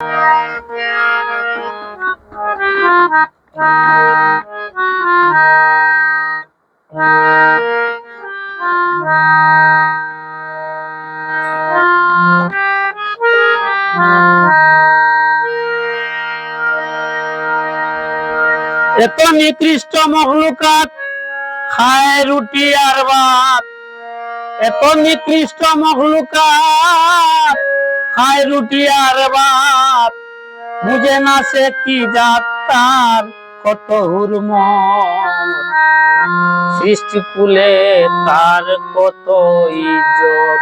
এত নিকৃষ্ট মখলুকাত খায় রুটি আর ভাত। এত নিকৃষ্ট মখলুকাত খায় রুটি আর ভাত। বুঝে না সে কি জাত তার কত হুরমত। সৃষ্টি কুলে তার কত ইজ্জত।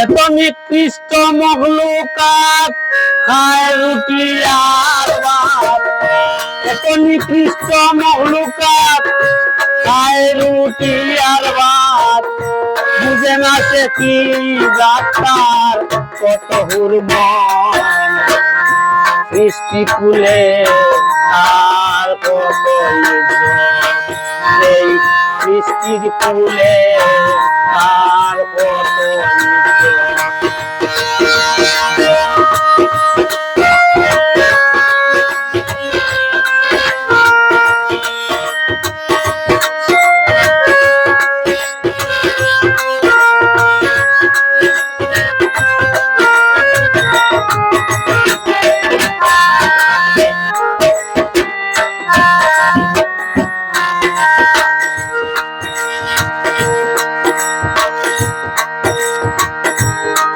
এত নিকৃষ্ট মখলুকাত খায় রুটি আর ভাত। এত নিকৃষ্ট মখলুকাত খায় রুটি আর ভাত। বুঝে না সে কি জাত তার কত হুরমত। সৃষ্টি কুলে আর কত ইজ্জত। এই সৃষ্টির কুলে আর কত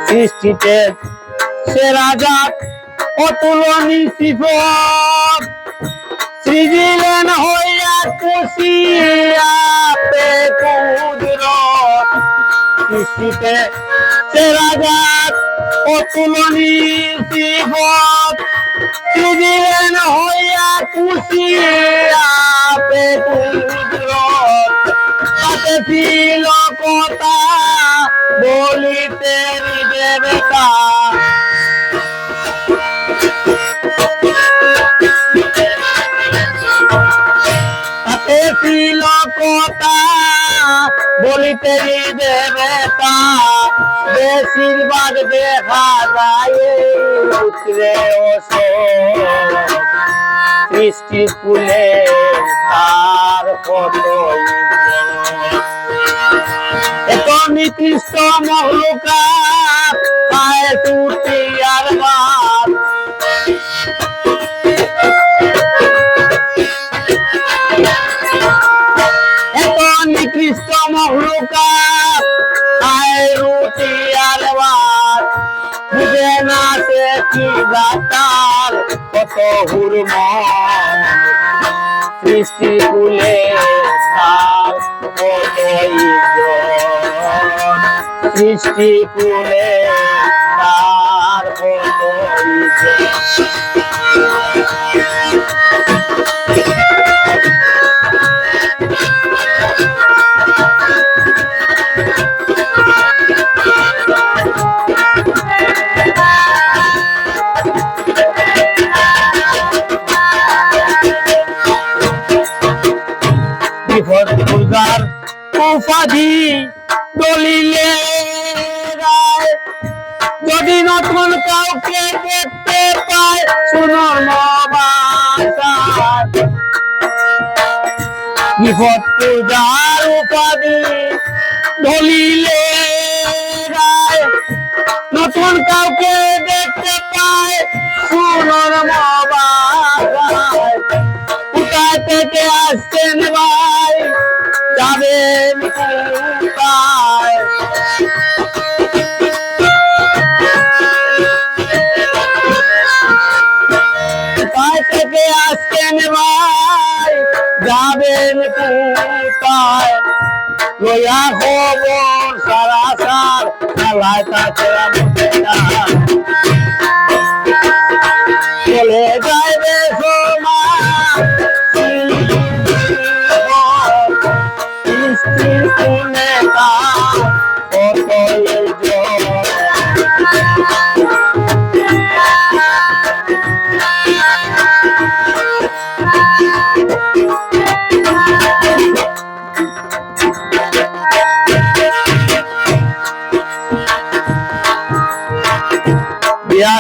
সৃষ্টিতে সে রাজা অতুলনী সিফত। সৃজিলেন হইয়া কুশিয়াতে কুদরত। সৃষ্টিতে সে রাজা অতুলনী সিফত। সৃজিলেন হইয়া কুশিয়াতে কুদরত। তাতে ছিল কথা বলিতে দেবতা। তাতে ছিল কথা বলিতে দেবতা। বেশিরভাগ দেখা যায় উতরে সৃষ্টি কুলে তার কত এত নিকৃষ্ট মখলুকাত খায় রুটি আর ভাত। এত নিকৃষ্ট মখলুকাত খায় রুটি আর ভাত। বুঝে না সে কি জাত তার কত হুরমত। সৃষ্টি কুলে তার কত ইজ্জত। সৃষ্টি কুলে তার কত ইজ্জত। বিপদুর্গার উপাধি দলিলে রায়। যদি নতুন কাউকে দেখতে পায় শুনোর মবাসায়। বিপদুর্গার উপাধি দলিলে রায়। নতুন কাউকে দেখতে পায় শুনোর মবাসায়। কোথায় থেকে আসছেন ভাই যাবেন কোথায়? কোথায় থেকে আসছেন ভাই যাবেন কোথায়? লইয়া খবর সারা সার খেলায় তাকে চলে যাইবে সময়। সৃষ্টি কুলে তার কত ইজ্জত।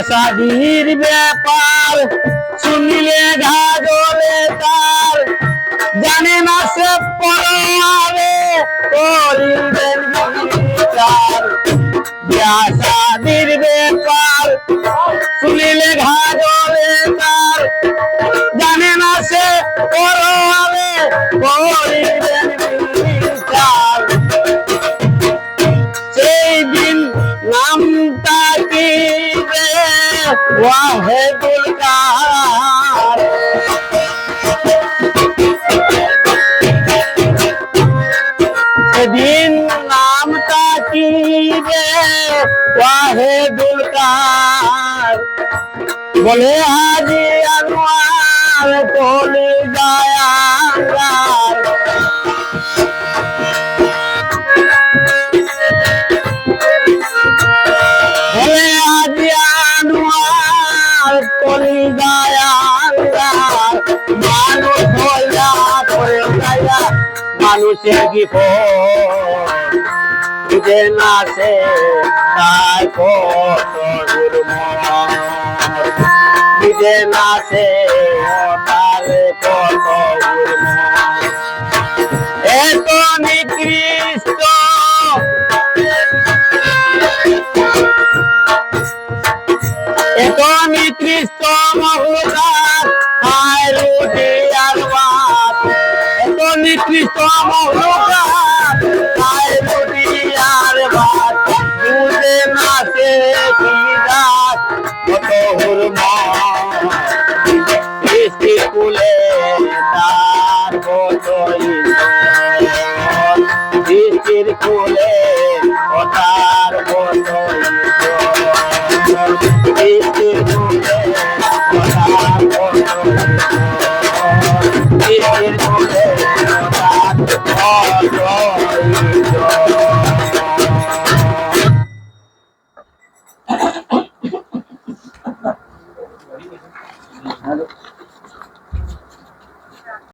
শাদির ব্যাপার শুনিলে ঘাজলে তার জানে না সে পরে করিবেন বিচার বিয়া শাদির ব্যাপার শুনিলে ঘাজলে তার জানে না সে পরে করিবেন বিচার সেই দিন নামটা কি রে ওয়াহেদুল কাহার সেদিন নামটা কি রে ওয়াহেদুল কাহার বলে হাজি আনোয়ার কলি যায় মানুষের কি বুঝে না সে তার বুঝে না সে তার এত নিকৃষ্ট এত নিকৃষ্ট মহলার খায় রুটি আর ভাত এত নিকৃষ্ট মহলার খায় রুটি আর ভাত বুঝে না সে কি দাস কত হুরমা বৃষ্টির কুলে তার কত বৃষ্টির কুলে